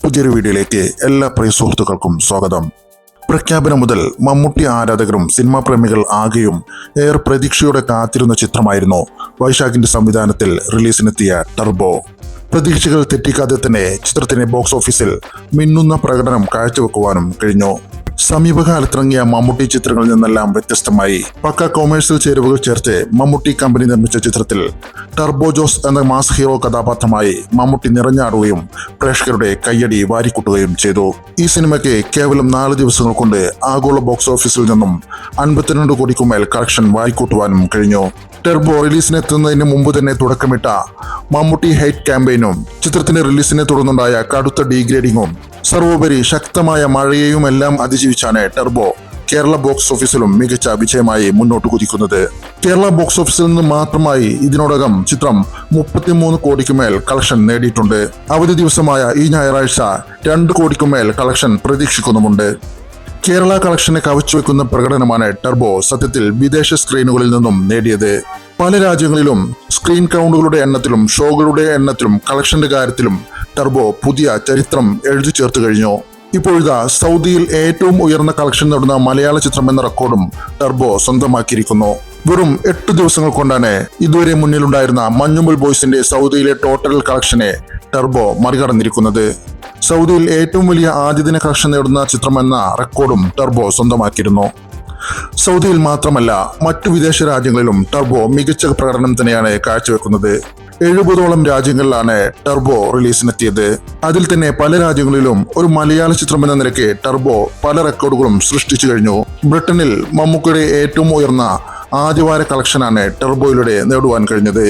പുതിയൊരു വീഡിയോയിലേക്ക് എല്ലാ പ്രിയ സുഹൃത്തുക്കൾക്കും സ്വാഗതം. പ്രഖ്യാപനം മുതൽ മമ്മൂട്ടി ആരാധകരും സിനിമാ പ്രേമികൾ ആകെയും ഏറെ പ്രതീക്ഷയോടെ കാത്തിരുന്ന ചിത്രമായിരുന്നു വൈശാഖിന്റെ സംവിധാനത്തിൽ റിലീസിനെത്തിയ ടർബോ. പ്രതീക്ഷകൾ തെറ്റിക്കാതെ തന്നെ ചിത്രത്തിന് ബോക്സ് ഓഫീസിൽ മിന്നുന്ന പ്രകടനം കാഴ്ചവെക്കുവാനും കഴിഞ്ഞു. സമീപകാലത്തിറങ്ങിയ മമ്മൂട്ടി ചിത്രങ്ങളിൽ നിന്നെല്ലാം വ്യത്യസ്തമായി പക്ക കൊമേഴ്സ്യൽ ചേരുവകൾ ചേർത്ത് മമ്മൂട്ടി കമ്പനി നിർമ്മിച്ച ചിത്രത്തിൽ ടർബോ ജോസ് എന്ന മാസ് ഹീറോ കഥാപാത്രമായി മമ്മൂട്ടി നിറഞ്ഞാടുകയും പ്രേക്ഷകരുടെ കയ്യടി വാരിക്കൂട്ടുകയും ചെയ്തു. ഈ സിനിമയ്ക്ക് കേവലം 4 ദിവസങ്ങൾ കൊണ്ട് ആഗോള ബോക്സ് ഓഫീസിൽ നിന്നും 52 കോടിക്കുമേൽ കളക്ഷൻ വാരിക്കൂട്ടുവാനും കഴിഞ്ഞു. ടർബോ റിലീസിനെത്തുന്നതിന് മുമ്പ് തന്നെ തുടക്കമിട്ട മമ്മൂട്ടി ഹൈറ്റ് ക്യാമ്പയിനും ചിത്രത്തിന്റെ റിലീസിനെ തുടർന്നുണ്ടായ കടുത്ത ഡീഗ്രേഡിങ്ങും സർവോപരി ശക്തമായ മഴയെയും എല്ലാം അതിജീവിച്ചാണ് ടർബോ കേരള ബോക്സ് ഓഫീസിലും മികച്ച വിജയമായി മുന്നോട്ട് കുതിക്കുന്നത്. കേരള ബോക്സ് ഓഫീസിൽ നിന്ന് മാത്രമായി ഇതിനോടകം ചിത്രം 33 കോടിക്കുമേൽ കളക്ഷൻ നേടിയിട്ടുണ്ട്. അവധി ദിവസമായ ഈ ഞായറാഴ്ച 2 കോടിക്കുമേൽ കളക്ഷൻ പ്രതീക്ഷിക്കുന്നുമുണ്ട്. കേരള കളക്ഷനെ കവച്ചുവെക്കുന്ന പ്രകടനമാണ് ടർബോ സത്യത്തിൽ വിദേശ സ്ക്രീനുകളിൽ നിന്നും നേടിയത്. പല രാജ്യങ്ങളിലും സ്ക്രീൻ കൗണ്ടുകളുടെ എണ്ണത്തിലും ഷോകളുടെ എണ്ണത്തിലും കളക്ഷന്റെ കാര്യത്തിലും ടർബോ പുതിയ ചരിത്രം എഴുതി ചേർത്ത് കഴിഞ്ഞു. ഇപ്പോഴിതാ സൗദിയിൽ ഏറ്റവും ഉയർന്ന കളക്ഷൻ നേടുന്ന മലയാള ചിത്രം എന്ന റെക്കോർഡും ടർബോ സ്വന്തമാക്കിയിരിക്കുന്നു. വെറും 8 ദിവസങ്ങൾ കൊണ്ടാണ് ഇതുവരെ മുന്നിലുണ്ടായിരുന്ന മഞ്ഞുമൽ ബോയ്സിന്റെ സൗദിയിലെ ടോട്ടൽ കളക്ഷനെ ടർബോ മറികടന്നിരിക്കുന്നത്. സൗദിയിൽ ഏറ്റവും വലിയ ആദ്യദിന കളക്ഷൻ നേടുന്ന ചിത്രമെന്ന റെക്കോർഡും ടർബോ സ്വന്തമാക്കിയിരുന്നു. സൗദിയിൽ മാത്രമല്ല മറ്റു വിദേശ രാജ്യങ്ങളിലും ടർബോ മികച്ച പ്രകടനം തന്നെയാണ് കാഴ്ചവെക്കുന്നത്. 70ഓളം രാജ്യങ്ങളിലാണ് ടർബോ റിലീസിനെത്തിയത്. അതിൽ തന്നെ പല രാജ്യങ്ങളിലും ഒരു മലയാള ചിത്രം എന്ന നിലയ്ക്ക് ടർബോ പല റെക്കോർഡുകളും സൃഷ്ടിച്ചു കഴിഞ്ഞു. ബ്രിട്ടനിൽ മമ്മൂക്കയുടെ ഏറ്റവും ഉയർന്ന ആദ്യവാര കളക്ഷനാണ് ടർബോയിലൂടെ നേടുവാൻ കഴിഞ്ഞത്.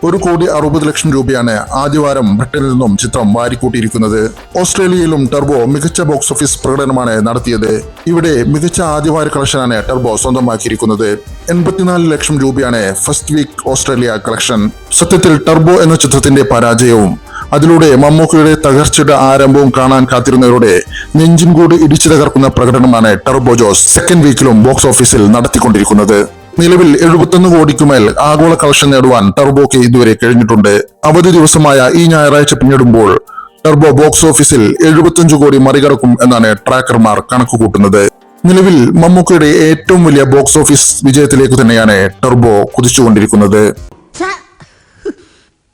1,60,00,000 രൂപയാണ് ആദ്യവാരം ബ്രിട്ടനിൽ നിന്നും ചിത്രം വാരിക്കൂട്ടിയിരിക്കുന്നത്. ഓസ്ട്രേലിയയിലും ടർബോ മികച്ച ബോക്സ് ഓഫീസ് പ്രകടനമാണ് നടത്തിയത്. ഇവിടെ മികച്ച ആദ്യവാര കളക്ഷനാണ് ടർബോ സ്വന്തമാക്കിയിരിക്കുന്നത്. 84 ലക്ഷം രൂപയാണ് ഫസ്റ്റ് വീക്ക് ഓസ്ട്രേലിയ കളക്ഷൻ. സത്യത്തിൽ ടർബോ എന്ന ചിത്രത്തിന്റെ പരാജയവും അതിലൂടെ മമ്മൂക്കയുടെ തകർച്ചയുടെ ആരംഭവും കാണാൻ കാത്തിരുന്നവരുടെ നെഞ്ചിൻ കൂടി ഇടിച്ചു തകർക്കുന്ന പ്രകടനമാണ് ടർബോ ജോസ് സെക്കൻഡ് വീക്കിലും ബോക്സ് ഓഫീസിൽ നടത്തിക്കൊണ്ടിരിക്കുന്നത്. നിലവിൽ 71 കോടിക്കുമേൽ ആഗോള കളക്ഷൻ നേടുവാൻ ടർബോക്ക് ഇതുവരെ കഴിഞ്ഞിട്ടുണ്ട്. അവധി ദിവസമായ ഈ ഞായറാഴ്ച പിന്നിടുമ്പോൾ ടർബോ ബോക്സ് ഓഫീസിൽ 75 കോടി മറികടക്കും എന്നാണ് ട്രാക്കർമാർ കണക്കുകൂട്ടുന്നത്. നിലവിൽ മമ്മൂക്കയുടെ ഏറ്റവും വലിയ ബോക്സ് ഓഫീസ് വിജയത്തിലേക്ക് തന്നെയാണ് ടർബോ കുതിച്ചുകൊണ്ടിരിക്കുന്നത്.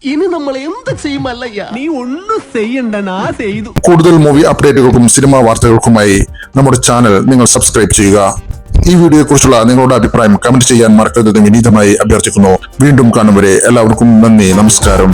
ഇനി നമ്മൾ എന്ത് ചെയ്യുമല്ലയ്യ, നീ ഒന്നും ചെയ്യണ്ട. കൂടുതൽ മൂവി അപ്ഡേറ്റുകൾക്കും സിനിമാ വാർത്തകൾക്കുമായി നമ്മുടെ ചാനൽ നിങ്ങൾ സബ്സ്ക്രൈബ് ചെയ്യുക. ഈ വീഡിയോയെ കുറിച്ചുള്ള നിങ്ങളുടെ അഭിപ്രായം കമന്റ് ചെയ്യാൻ മറക്കരുതെന്ന് വിനീതമായി അഭ്യർത്ഥിക്കുന്നു. വീണ്ടും കാണും വരെ എല്ലാവർക്കും നന്ദി, നമസ്കാരം.